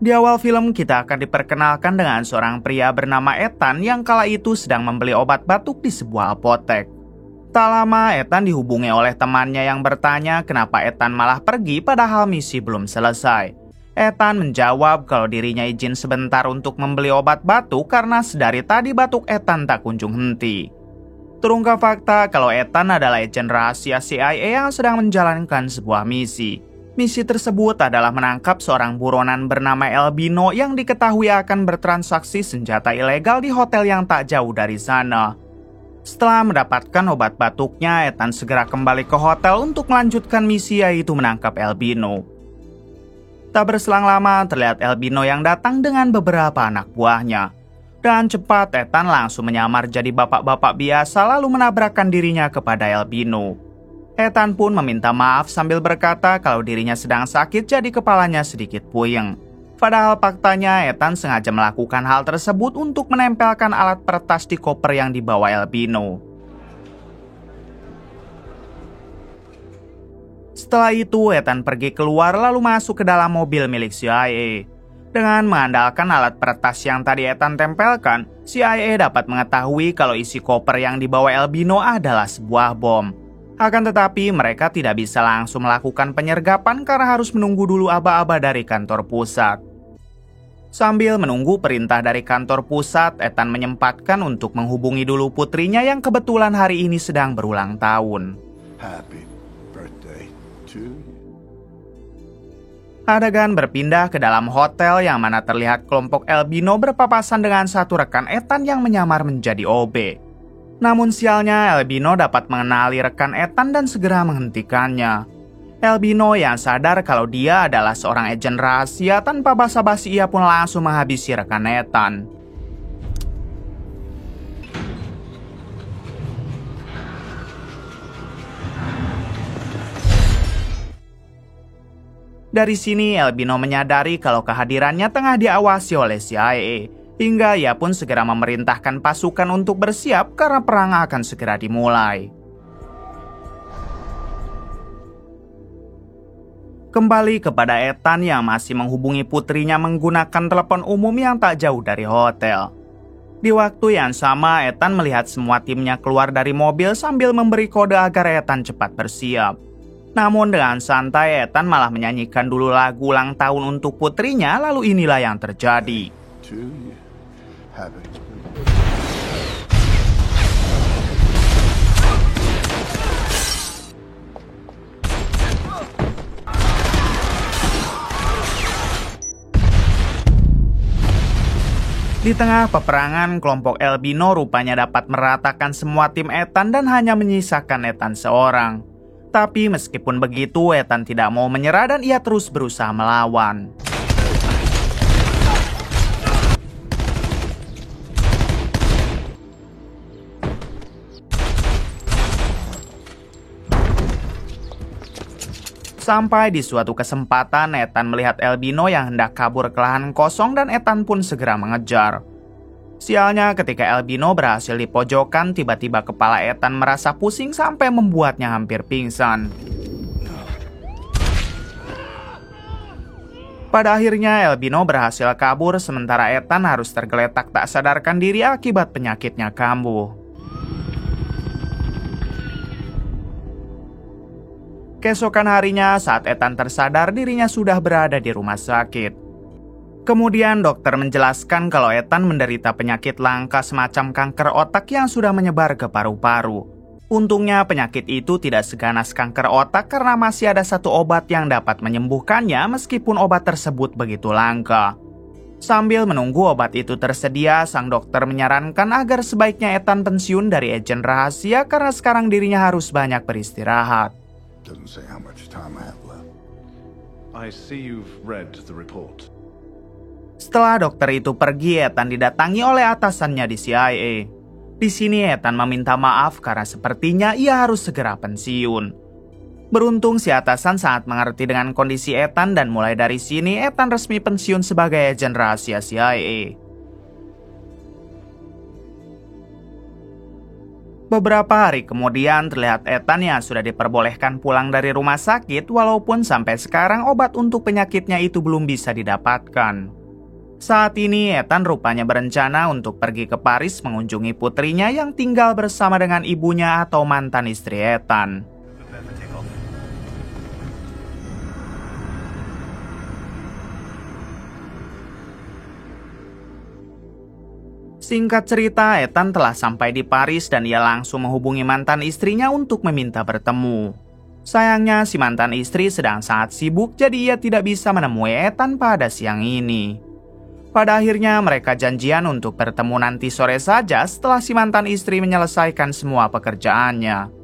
Di awal film kita akan diperkenalkan dengan seorang pria bernama Ethan yang kala itu sedang membeli obat batuk di sebuah apotek. Tak lama Ethan dihubungi oleh temannya yang bertanya kenapa Ethan malah pergi padahal misi belum selesai. Ethan menjawab kalau dirinya izin sebentar untuk membeli obat batuk karena sedari tadi batuk Ethan tak kunjung henti. Terungkap fakta kalau Ethan adalah agen rahasia CIA yang sedang menjalankan sebuah misi. Misi tersebut adalah menangkap seorang buronan bernama Albino yang diketahui akan bertransaksi senjata ilegal di hotel yang tak jauh dari sana. Setelah mendapatkan obat batuknya, Ethan segera kembali ke hotel untuk melanjutkan misi, yaitu menangkap Albino. Tak berselang lama, terlihat Albino yang datang dengan beberapa anak buahnya. Dan cepat Ethan langsung menyamar jadi bapak-bapak biasa lalu menabrakkan dirinya kepada Albino. Ethan pun meminta maaf sambil berkata kalau dirinya sedang sakit jadi kepalanya sedikit puyeng. Padahal faktanya Ethan sengaja melakukan hal tersebut untuk menempelkan alat peretas di koper yang dibawa Albino. Setelah itu Ethan pergi keluar lalu masuk ke dalam mobil milik CIA. Dengan mengandalkan alat peretas yang tadi Ethan tempelkan, CIA dapat mengetahui kalau isi koper yang dibawa Albino adalah sebuah bom. Akan tetapi mereka tidak bisa langsung melakukan penyergapan karena harus menunggu dulu aba-aba dari kantor pusat. Sambil menunggu perintah dari kantor pusat, Ethan menyempatkan untuk menghubungi dulu putrinya yang kebetulan hari ini sedang berulang tahun. Happy birthday to you. Adegan berpindah ke dalam hotel yang mana terlihat kelompok Albino berpapasan dengan satu rekan Ethan yang menyamar menjadi OB. Namun sialnya Albino dapat mengenali rekan Ethan dan segera menghentikannya. Albino yang sadar kalau dia adalah seorang agen rahasia tanpa basa-basi ia pun langsung menghabisi rekan Ethan. Dari sini Albino menyadari kalau kehadirannya tengah diawasi oleh CIA. Hingga ia pun segera memerintahkan pasukan untuk bersiap karena perang akan segera dimulai. Kembali kepada Ethan yang masih menghubungi putrinya menggunakan telepon umum yang tak jauh dari hotel. Di waktu yang sama, Ethan melihat semua timnya keluar dari mobil sambil memberi kode agar Ethan cepat bersiap. Namun dengan santai, Ethan malah menyanyikan dulu lagu ulang tahun untuk putrinya, lalu inilah yang terjadi. Di tengah peperangan, kelompok Albino rupanya dapat meratakan semua tim Ethan dan hanya menyisakan Ethan seorang. Tapi meskipun begitu, Ethan tidak mau menyerah dan ia terus berusaha melawan. Sampai di suatu kesempatan, Ethan melihat Albino yang hendak kabur ke lahan kosong dan Ethan pun segera mengejar. Sialnya ketika Albino berhasil dipojokkan, tiba-tiba kepala Ethan merasa pusing sampai membuatnya hampir pingsan. Pada akhirnya Albino berhasil kabur sementara Ethan harus tergeletak tak sadarkan diri akibat penyakitnya kambuh. Keesokan harinya saat Ethan tersadar dirinya sudah berada di rumah sakit. Kemudian dokter menjelaskan kalau Ethan menderita penyakit langka semacam kanker otak yang sudah menyebar ke paru-paru. Untungnya penyakit itu tidak seganas kanker otak karena masih ada satu obat yang dapat menyembuhkannya meskipun obat tersebut begitu langka. Sambil menunggu obat itu tersedia, sang dokter menyarankan agar sebaiknya Ethan pensiun dari agen rahasia karena sekarang dirinya harus banyak beristirahat. Doesn't say how much time I have left. I see you've read the report. Setelah dokter itu pergi, Ethan didatangi oleh atasannya di CIA. Di sini Ethan meminta maaf karena sepertinya ia harus segera pensiun. Beruntung si atasan sangat mengerti dengan kondisi Ethan dan mulai dari sini Ethan resmi pensiun sebagai agen rahasia CIA. Beberapa hari kemudian terlihat Ethan yang sudah diperbolehkan pulang dari rumah sakit walaupun sampai sekarang obat untuk penyakitnya itu belum bisa didapatkan. Saat ini Ethan rupanya berencana untuk pergi ke Paris mengunjungi putrinya yang tinggal bersama dengan ibunya atau mantan istri Ethan. Singkat cerita, Ethan telah sampai di Paris dan ia langsung menghubungi mantan istrinya untuk meminta bertemu. Sayangnya si mantan istri sedang sangat sibuk jadi ia tidak bisa menemui Ethan pada siang ini. Pada akhirnya mereka janjian untuk bertemu nanti sore saja setelah si mantan istri menyelesaikan semua pekerjaannya.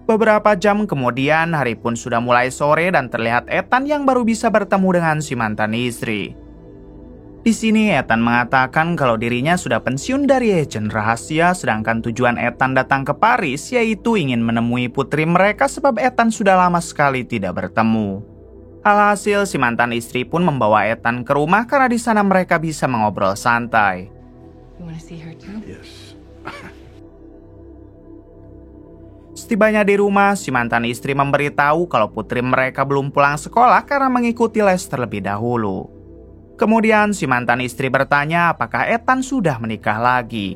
Beberapa jam kemudian hari pun sudah mulai sore dan terlihat Ethan yang baru bisa bertemu dengan si mantan istri. Di sini Ethan mengatakan kalau dirinya sudah pensiun dari agen rahasia sedangkan tujuan Ethan datang ke Paris yaitu ingin menemui putri mereka sebab Ethan sudah lama sekali tidak bertemu. Alhasil si mantan istri pun membawa Ethan ke rumah karena di sana mereka bisa mengobrol santai. You wanna see her too? Yes. Setibanya di rumah, si mantan istri memberitahu kalau putri mereka belum pulang sekolah karena mengikuti les terlebih dahulu. Kemudian si mantan istri bertanya apakah Ethan sudah menikah lagi.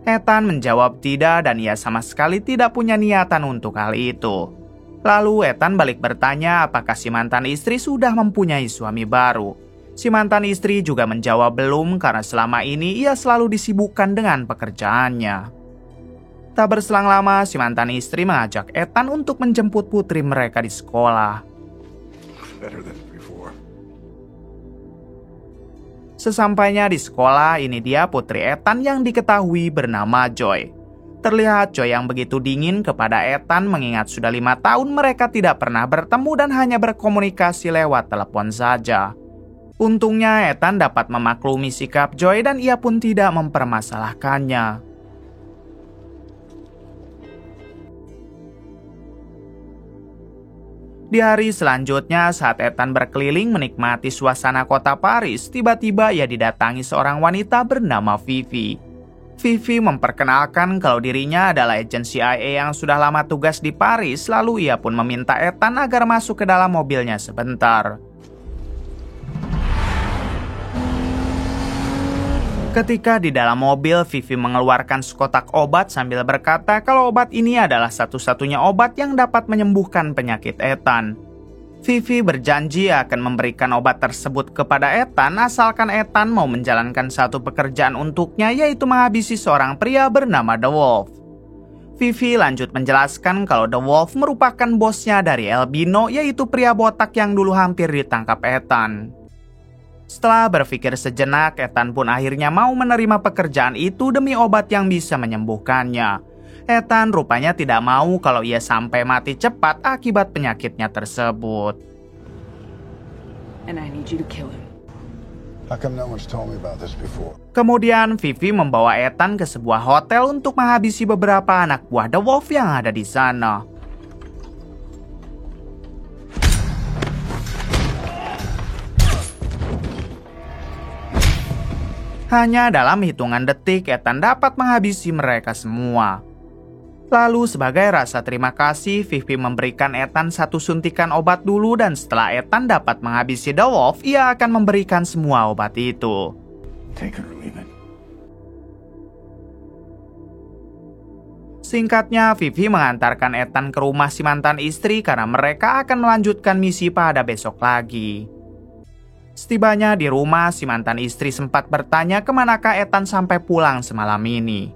Ethan menjawab tidak dan ia sama sekali tidak punya niatan untuk hal itu. Lalu Ethan balik bertanya apakah si mantan istri sudah mempunyai suami baru. Si mantan istri juga menjawab belum karena selama ini ia selalu disibukkan dengan pekerjaannya. Tak berselang lama, si mantan istri mengajak Ethan untuk menjemput putri mereka di sekolah. Better than before. Sesampainya di sekolah, ini dia putri Ethan yang diketahui bernama Joy. Terlihat Joy yang begitu dingin kepada Ethan mengingat sudah 5 tahun mereka tidak pernah bertemu dan hanya berkomunikasi lewat telepon saja. Untungnya Ethan dapat memaklumi sikap Joy dan ia pun tidak mempermasalahkannya. Di hari selanjutnya, saat Ethan berkeliling menikmati suasana kota Paris, tiba-tiba ia didatangi seorang wanita bernama Vivi. Vivi memperkenalkan kalau dirinya adalah agen CIA yang sudah lama tugas di Paris, lalu ia pun meminta Ethan agar masuk ke dalam mobilnya sebentar. Ketika di dalam mobil, Vivi mengeluarkan sekotak obat sambil berkata kalau obat ini adalah satu-satunya obat yang dapat menyembuhkan penyakit Ethan. Vivi berjanji akan memberikan obat tersebut kepada Ethan asalkan Ethan mau menjalankan satu pekerjaan untuknya yaitu menghabisi seorang pria bernama The Wolf. Vivi lanjut menjelaskan kalau The Wolf merupakan bosnya dari Albino yaitu pria botak yang dulu hampir ditangkap Ethan. Setelah berpikir sejenak, Ethan pun akhirnya mau menerima pekerjaan itu demi obat yang bisa menyembuhkannya. Ethan rupanya tidak mau kalau ia sampai mati cepat akibat penyakitnya tersebut. And I need you to kill him. How come no one's told me about this before? Kemudian Vivi membawa Ethan ke sebuah hotel untuk menghabisi beberapa anak buah The Wolf yang ada di sana. Hanya dalam hitungan detik, Ethan dapat menghabisi mereka semua. Lalu sebagai rasa terima kasih, Vivi memberikan Ethan satu suntikan obat dulu dan setelah Ethan dapat menghabisi The Wolf, ia akan memberikan semua obat itu. Take it or leave it. Singkatnya, Vivi mengantarkan Ethan ke rumah si mantan istri karena mereka akan melanjutkan misi pada besok lagi. Setibanya di rumah, si mantan istri sempat bertanya kemanakah Ethan sampai pulang semalam ini.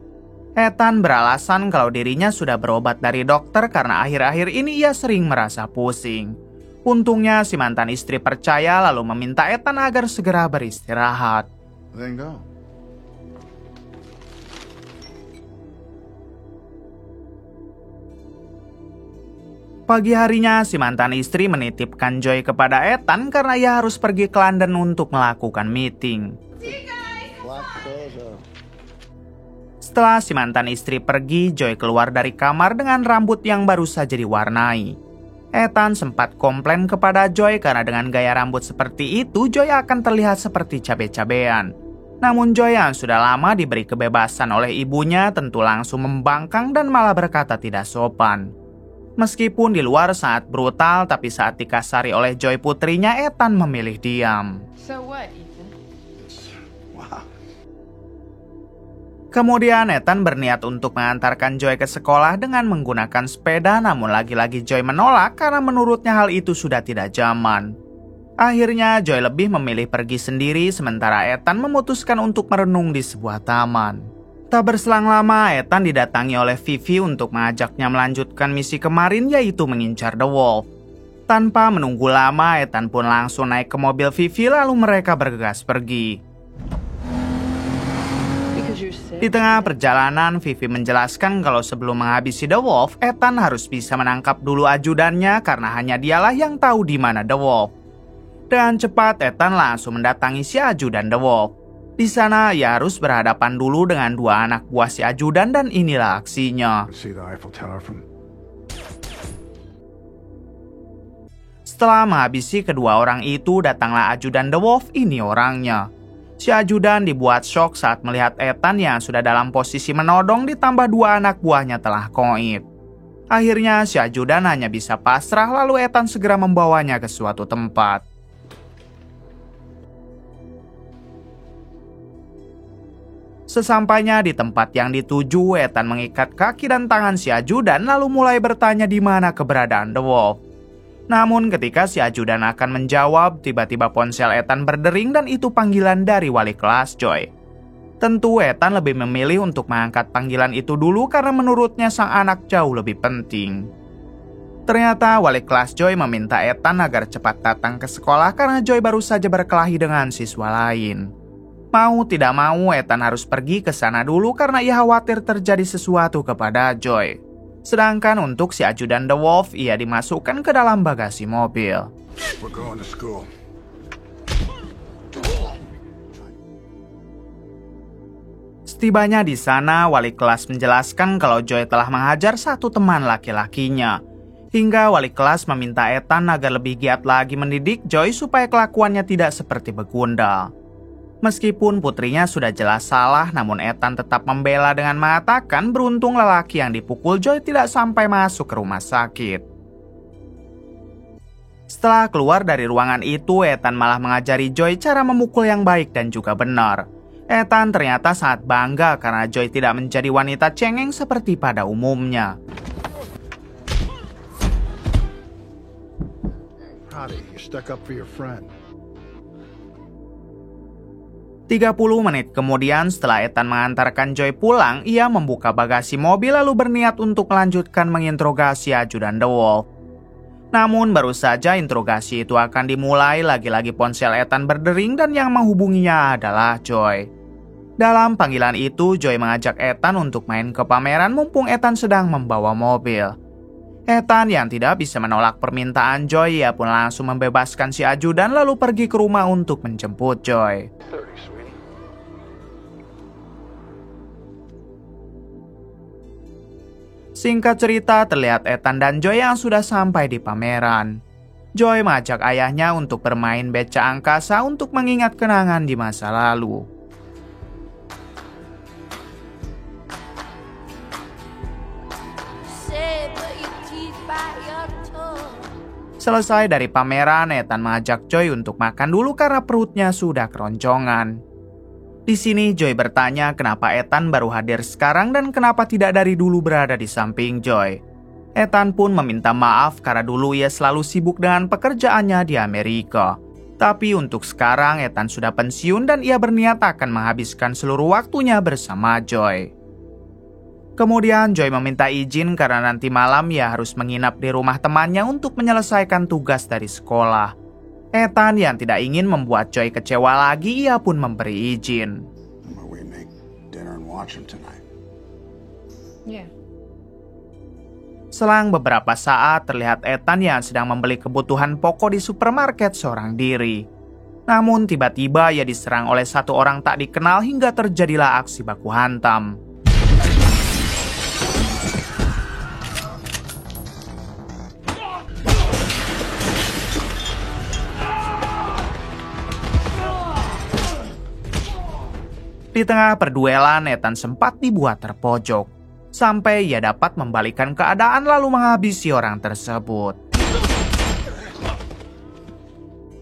Ethan beralasan kalau dirinya sudah berobat dari dokter karena akhir-akhir ini ia sering merasa pusing. Untungnya si mantan istri percaya lalu meminta Ethan agar segera beristirahat. Then go. Pagi harinya, si mantan istri menitipkan Joy kepada Ethan karena ia harus pergi ke London untuk melakukan meeting. Setelah si mantan istri pergi, Joy keluar dari kamar dengan rambut yang baru saja diwarnai. Ethan sempat komplain kepada Joy karena dengan gaya rambut seperti itu, Joy akan terlihat seperti cabe-cabean. Namun Joy yang sudah lama diberi kebebasan oleh ibunya tentu langsung membangkang dan malah berkata tidak sopan. Meskipun di luar sangat brutal, tapi saat dikasari oleh Joy putrinya, Ethan memilih diam. So what, Ethan? Wow. Kemudian Ethan berniat untuk mengantarkan Joy ke sekolah dengan menggunakan sepeda, namun lagi-lagi Joy menolak karena menurutnya hal itu sudah tidak zaman. Akhirnya Joy lebih memilih pergi sendiri, sementara Ethan memutuskan untuk merenung di sebuah taman. Tak berselang lama, Ethan didatangi oleh Vivi untuk mengajaknya melanjutkan misi kemarin, yaitu mengincar The Wolf. Tanpa menunggu lama, Ethan pun langsung naik ke mobil Vivi lalu mereka bergegas pergi. Di tengah perjalanan, Vivi menjelaskan kalau sebelum menghabisi The Wolf, Ethan harus bisa menangkap dulu ajudannya karena hanya dialah yang tahu di mana The Wolf. Dengan cepat, Ethan langsung mendatangi si ajudan The Wolf. Di sana, ia harus berhadapan dulu dengan dua anak buah si ajudan dan inilah aksinya. See the Eiffel Tower from... Setelah menghabisi kedua orang itu, datanglah ajudan The Wolf, ini orangnya. Si ajudan dibuat shock saat melihat Ethan yang sudah dalam posisi menodong ditambah dua anak buahnya telah koit. Akhirnya si ajudan hanya bisa pasrah lalu Ethan segera membawanya ke suatu tempat. Sesampainya di tempat yang dituju, Ethan mengikat kaki dan tangan si ajudan lalu mulai bertanya di mana keberadaan The Wolf. Namun ketika si ajudan akan menjawab, tiba-tiba ponsel Ethan berdering dan itu panggilan dari wali kelas Joy. Tentu Ethan lebih memilih untuk mengangkat panggilan itu dulu karena menurutnya sang anak jauh lebih penting. Ternyata wali kelas Joy meminta Ethan agar cepat datang ke sekolah karena Joy baru saja berkelahi dengan siswa lain. Mau tidak mau, Ethan harus pergi ke sana dulu karena ia khawatir terjadi sesuatu kepada Joy. Sedangkan untuk si ajudan The Wolf, ia dimasukkan ke dalam bagasi mobil. We're going to school. Setibanya di sana, wali kelas menjelaskan kalau Joy telah menghajar satu teman laki-lakinya. Hingga wali kelas meminta Ethan agar lebih giat lagi mendidik Joy supaya kelakuannya tidak seperti begundal. Meskipun putrinya sudah jelas salah, namun Ethan tetap membela dengan mengatakan beruntung lelaki yang dipukul Joy tidak sampai masuk ke rumah sakit. Setelah keluar dari ruangan itu, Ethan malah mengajari Joy cara memukul yang baik dan juga benar. Ethan ternyata sangat bangga karena Joy tidak menjadi wanita cengeng seperti pada umumnya. Howdy, you stuck up for your friend. 30 menit kemudian setelah Ethan mengantarkan Joy pulang, ia membuka bagasi mobil lalu berniat untuk melanjutkan menginterogasi ajudan The Wolf. Namun baru saja interogasi itu akan dimulai, lagi-lagi ponsel Ethan berdering dan yang menghubunginya adalah Joy. Dalam panggilan itu, Joy mengajak Ethan untuk main ke pameran mumpung Ethan sedang membawa mobil. Ethan yang tidak bisa menolak permintaan Joy, ia pun langsung membebaskan si ajudan lalu pergi ke rumah untuk menjemput Joy. Singkat cerita, terlihat Ethan dan Joy yang sudah sampai di pameran. Joy mengajak ayahnya untuk bermain beca angkasa untuk mengingat kenangan di masa lalu. Selesai dari pameran, Ethan mengajak Joy untuk makan dulu karena perutnya sudah keroncongan. Di sini Joy bertanya kenapa Ethan baru hadir sekarang dan kenapa tidak dari dulu berada di samping Joy. Ethan pun meminta maaf karena dulu ia selalu sibuk dengan pekerjaannya di Amerika. Tapi untuk sekarang Ethan sudah pensiun dan ia berniat akan menghabiskan seluruh waktunya bersama Joy. Kemudian Joy meminta izin karena nanti malam ia harus menginap di rumah temannya untuk menyelesaikan tugas dari sekolah. Ethan yang tidak ingin membuat Joy kecewa lagi, ia pun memberi izin. We make dinner and watch him tonight. Yeah. Selang beberapa saat, terlihat Ethan yang sedang membeli kebutuhan pokok di supermarket seorang diri. Namun tiba-tiba ia diserang oleh satu orang tak dikenal hingga terjadilah aksi baku hantam. Di tengah perduelan, Ethan sempat dibuat terpojok, sampai ia dapat membalikan keadaan lalu menghabisi orang tersebut.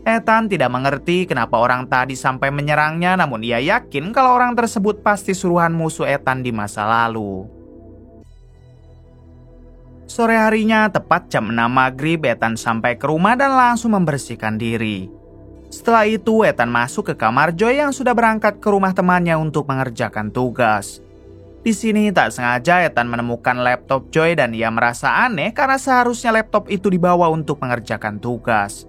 Ethan tidak mengerti kenapa orang tadi sampai menyerangnya, namun ia yakin kalau orang tersebut pasti suruhan musuh Ethan di masa lalu. Sore harinya, tepat jam 6 maghrib, Ethan sampai ke rumah dan langsung membersihkan diri. Setelah itu, Ethan masuk ke kamar Joy yang sudah berangkat ke rumah temannya untuk mengerjakan tugas. Di sini tak sengaja Ethan menemukan laptop Joy dan ia merasa aneh karena seharusnya laptop itu dibawa untuk mengerjakan tugas.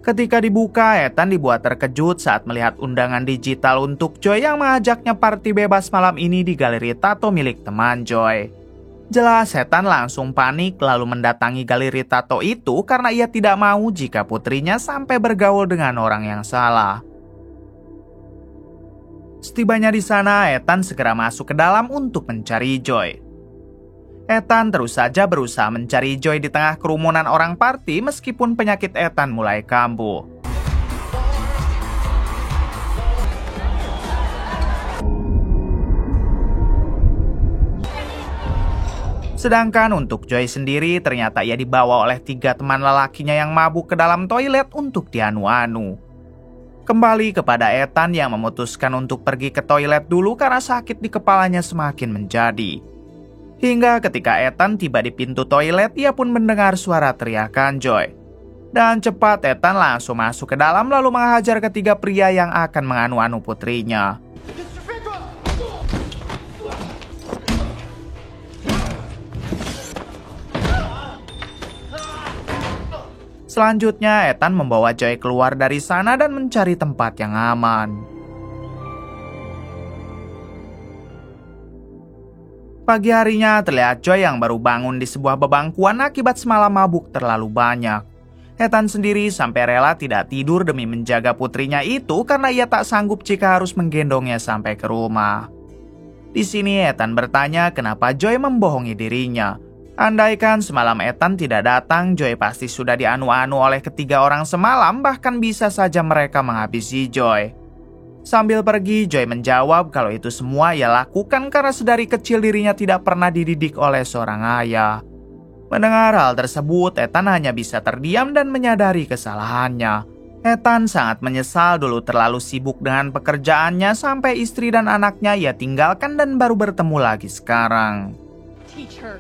Ketika dibuka, Ethan dibuat terkejut saat melihat undangan digital untuk Joy yang mengajaknya party bebas malam ini di galeri tato milik teman Joy. Jelas Ethan langsung panik lalu mendatangi galeri tato itu karena ia tidak mau jika putrinya sampai bergaul dengan orang yang salah. Setibanya di sana, Ethan segera masuk ke dalam untuk mencari Joy. Ethan terus saja berusaha mencari Joy di tengah kerumunan orang party meskipun penyakit Ethan mulai kambuh. Sedangkan untuk Joy sendiri, ternyata ia dibawa oleh 3 teman lelakinya yang mabuk ke dalam toilet untuk dianu-anu. Kembali kepada Ethan yang memutuskan untuk pergi ke toilet dulu karena sakit di kepalanya semakin menjadi. Hingga ketika Ethan tiba di pintu toilet, ia pun mendengar suara teriakan Joy. Dan cepat Ethan langsung masuk ke dalam lalu menghajar ketiga pria yang akan menganu-anu putrinya. Selanjutnya, Ethan membawa Joy keluar dari sana dan mencari tempat yang aman. Pagi harinya, terlihat Joy yang baru bangun di sebuah bebangkuan akibat semalam mabuk terlalu banyak. Ethan sendiri sampai rela tidak tidur demi menjaga putrinya itu karena ia tak sanggup jika harus menggendongnya sampai ke rumah. Di sini, Ethan bertanya kenapa Joy membohongi dirinya. Andaikan semalam Ethan tidak datang, Joy pasti sudah dianu-anu oleh ketiga orang semalam, bahkan bisa saja mereka menghabisi Joy. Sambil pergi, Joy menjawab kalau itu semua ia lakukan karena sedari kecil dirinya tidak pernah dididik oleh seorang ayah. Mendengar hal tersebut, Ethan hanya bisa terdiam dan menyadari kesalahannya. Ethan sangat menyesal dulu terlalu sibuk dengan pekerjaannya sampai istri dan anaknya ia tinggalkan dan baru bertemu lagi sekarang. Teach her.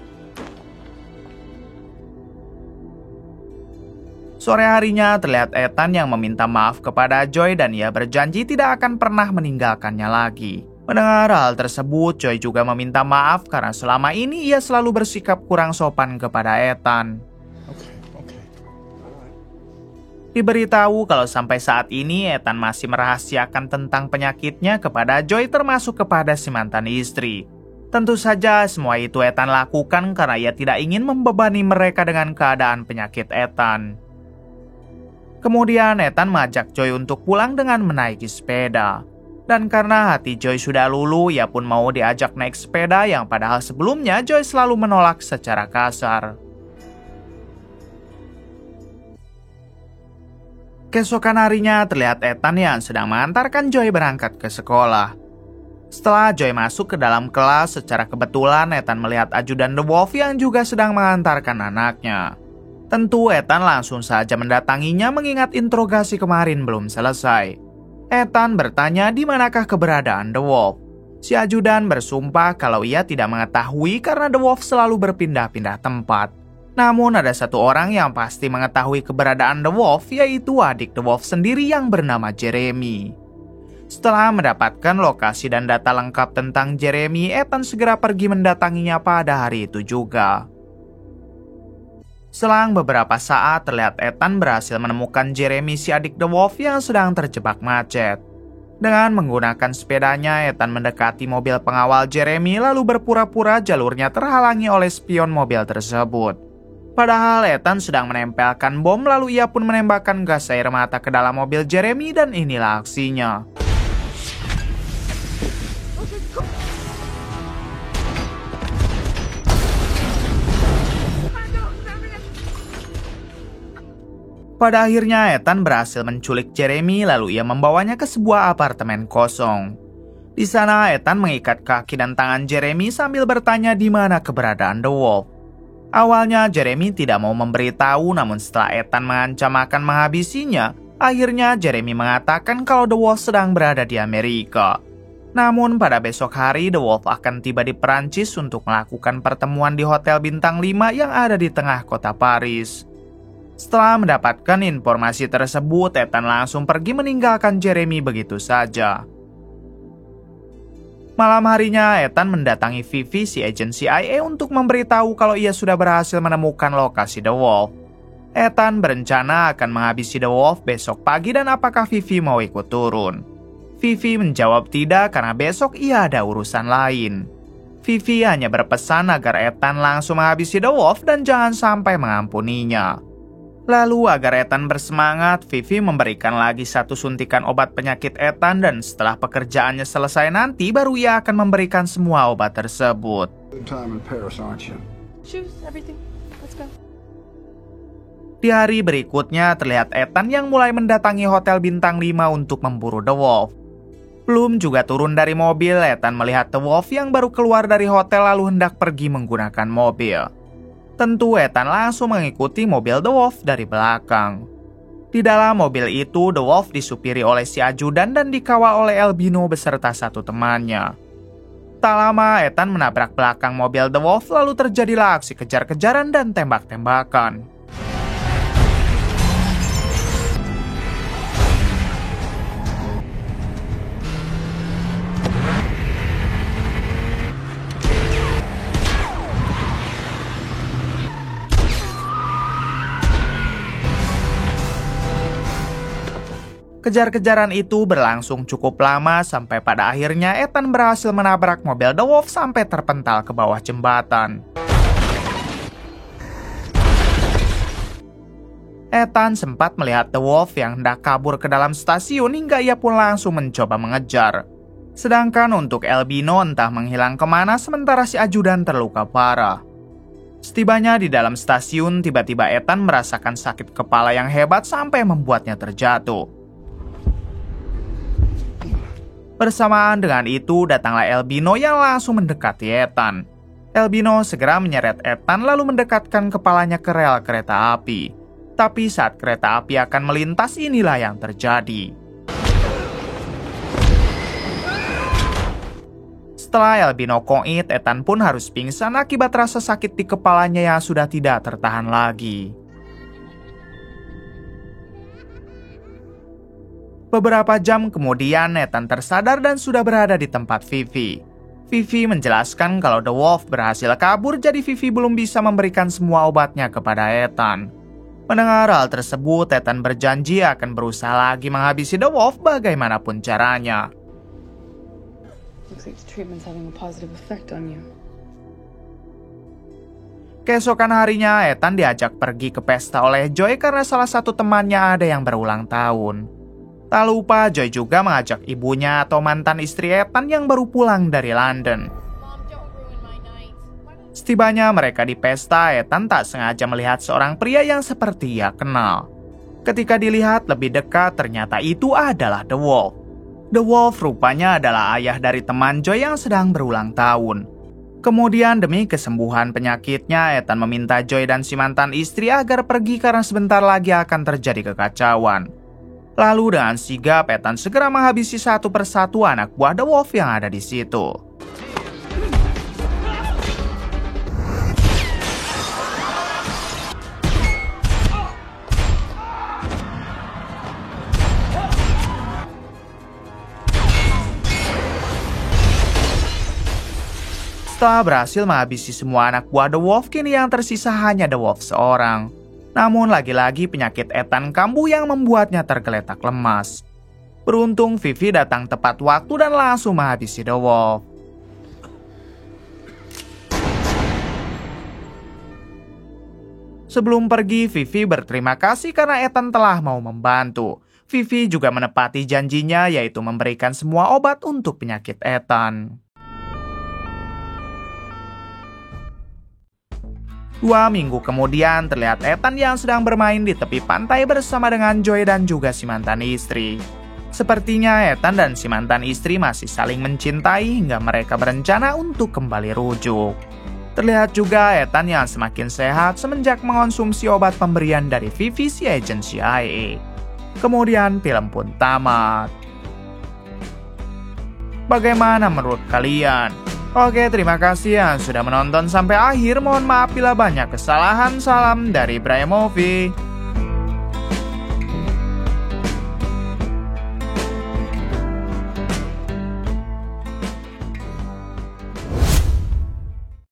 Sore harinya terlihat Ethan yang meminta maaf kepada Joy dan ia berjanji tidak akan pernah meninggalkannya lagi. Mendengar hal tersebut, Joy juga meminta maaf karena selama ini ia selalu bersikap kurang sopan kepada Ethan. Diberitahu kalau sampai saat ini Ethan masih merahasiakan tentang penyakitnya kepada Joy termasuk kepada si mantan istri. Tentu saja semua itu Ethan lakukan karena ia tidak ingin membebani mereka dengan keadaan penyakit Ethan. Kemudian Ethan mengajak Joy untuk pulang dengan menaiki sepeda. Dan karena hati Joy sudah luluh, ia pun mau diajak naik sepeda yang padahal sebelumnya Joy selalu menolak secara kasar. Keesokan harinya terlihat Ethan yang sedang mengantarkan Joy berangkat ke sekolah. Setelah Joy masuk ke dalam kelas, secara kebetulan Ethan melihat ajudan The Wolf yang juga sedang mengantarkan anaknya. Tentu Ethan langsung saja mendatanginya mengingat interogasi kemarin belum selesai. Ethan bertanya di manakah keberadaan The Wolf. Si ajudan bersumpah kalau ia tidak mengetahui karena The Wolf selalu berpindah-pindah tempat. Namun ada satu orang yang pasti mengetahui keberadaan The Wolf, yaitu adik The Wolf sendiri yang bernama Jeremy. Setelah mendapatkan lokasi dan data lengkap tentang Jeremy, Ethan segera pergi mendatanginya pada hari itu juga. Selang beberapa saat, terlihat Ethan berhasil menemukan Jeremy si adik The Wolf yang sedang terjebak macet. Dengan menggunakan sepedanya, Ethan mendekati mobil pengawal Jeremy lalu berpura-pura jalurnya terhalangi oleh spion mobil tersebut. Padahal Ethan sedang menempelkan bom lalu ia pun menembakkan gas air mata ke dalam mobil Jeremy dan inilah aksinya. Pada akhirnya Ethan berhasil menculik Jeremy lalu ia membawanya ke sebuah apartemen kosong. Di sana, Ethan mengikat kaki dan tangan Jeremy sambil bertanya di mana keberadaan The Wolf. Awalnya, Jeremy tidak mau memberitahu, namun setelah Ethan mengancam akan menghabisinya, akhirnya Jeremy mengatakan kalau The Wolf sedang berada di Amerika. Namun pada besok hari, The Wolf akan tiba di Perancis untuk melakukan pertemuan di Hotel Bintang 5 yang ada di tengah kota Paris. Setelah mendapatkan informasi tersebut, Ethan langsung pergi meninggalkan Jeremy begitu saja. Malam harinya, Ethan mendatangi Vivi, si agen CIA, untuk memberitahu kalau ia sudah berhasil menemukan lokasi The Wolf. Ethan berencana akan menghabisi The Wolf besok pagi dan apakah Vivi mau ikut turun. Vivi menjawab tidak karena besok ia ada urusan lain. Vivi hanya berpesan agar Ethan langsung menghabisi The Wolf dan jangan sampai mengampuninya. Lalu agar Ethan bersemangat, Vivi memberikan lagi 1 suntikan obat penyakit Ethan dan setelah pekerjaannya selesai nanti baru ia akan memberikan semua obat tersebut. Good time in Paris, aren't you? Shoes, everything. Let's go. Di hari berikutnya terlihat Ethan yang mulai mendatangi Hotel Bintang 5 untuk memburu The Wolf. Belum juga turun dari mobil, Ethan melihat The Wolf yang baru keluar dari hotel lalu hendak pergi menggunakan mobil. Tentu Ethan langsung mengikuti mobil The Wolf dari belakang. Di dalam mobil itu, The Wolf disupiri oleh si ajudan dan dikawal oleh Albino beserta 1 temannya. Tak lama, Ethan menabrak belakang mobil The Wolf lalu terjadilah aksi kejar-kejaran dan tembak-tembakan. Kejar-kejaran itu berlangsung cukup lama sampai pada akhirnya Ethan berhasil menabrak mobil The Wolf sampai terpental ke bawah jembatan. Ethan sempat melihat The Wolf yang hendak kabur ke dalam stasiun hingga ia pun langsung mencoba mengejar. Sedangkan untuk Albino entah menghilang kemana sementara si ajudan terluka parah. Setibanya di dalam stasiun, tiba-tiba Ethan merasakan sakit kepala yang hebat sampai membuatnya terjatuh. Bersamaan dengan itu, datanglah Albino yang langsung mendekati Ethan. Albino segera menyeret Ethan lalu mendekatkan kepalanya ke rel kereta api. Tapi saat kereta api akan melintas, inilah yang terjadi. Setelah Albino koit, Ethan pun harus pingsan akibat rasa sakit di kepalanya yang sudah tidak tertahan lagi. Beberapa jam kemudian, Ethan tersadar dan sudah berada di tempat Vivi. Vivi menjelaskan kalau The Wolf berhasil kabur, jadi Vivi belum bisa memberikan semua obatnya kepada Ethan. Mendengar hal tersebut, Ethan berjanji akan berusaha lagi menghabisi The Wolf bagaimanapun caranya. Looks like the treatment's having a positive effect on you. Keesokan harinya, Ethan diajak pergi ke pesta oleh Joy karena salah satu temannya ada yang berulang tahun. Tak lupa, Joy juga mengajak ibunya atau mantan istri Ethan yang baru pulang dari London. Setibanya mereka di pesta, Ethan tak sengaja melihat seorang pria yang seperti ia kenal. Ketika dilihat lebih dekat, ternyata itu adalah The Wolf. The Wolf rupanya adalah ayah dari teman Joy yang sedang berulang tahun. Kemudian demi kesembuhan penyakitnya, Ethan meminta Joy dan si mantan istri agar pergi karena sebentar lagi akan terjadi kekacauan. Lalu dengan sigap, Ethan segera menghabisi 1 persatu anak buah The Wolf yang ada di situ. Setelah berhasil menghabisi semua anak buah The Wolf, kini yang tersisa hanya The Wolf seorang. Namun lagi-lagi penyakit Ethan kambuh yang membuatnya tergeletak lemas. Beruntung Vivi datang tepat waktu dan langsung menghabisi The Wolf. Sebelum pergi, Vivi berterima kasih karena Ethan telah mau membantu. Vivi juga menepati janjinya, yaitu memberikan semua obat untuk penyakit Ethan. 2 minggu kemudian terlihat Ethan yang sedang bermain di tepi pantai bersama dengan Joy dan juga si mantan istri. Sepertinya Ethan dan si mantan istri masih saling mencintai hingga mereka berencana untuk kembali rujuk. Terlihat juga Ethan yang semakin sehat semenjak mengonsumsi obat pemberian dari Vivi si agen CIA. Kemudian film pun tamat. Bagaimana menurut kalian? Oke, terima kasih yang sudah menonton sampai akhir. Mohon maaf bila banyak kesalahan. Salam dari Bray Movie.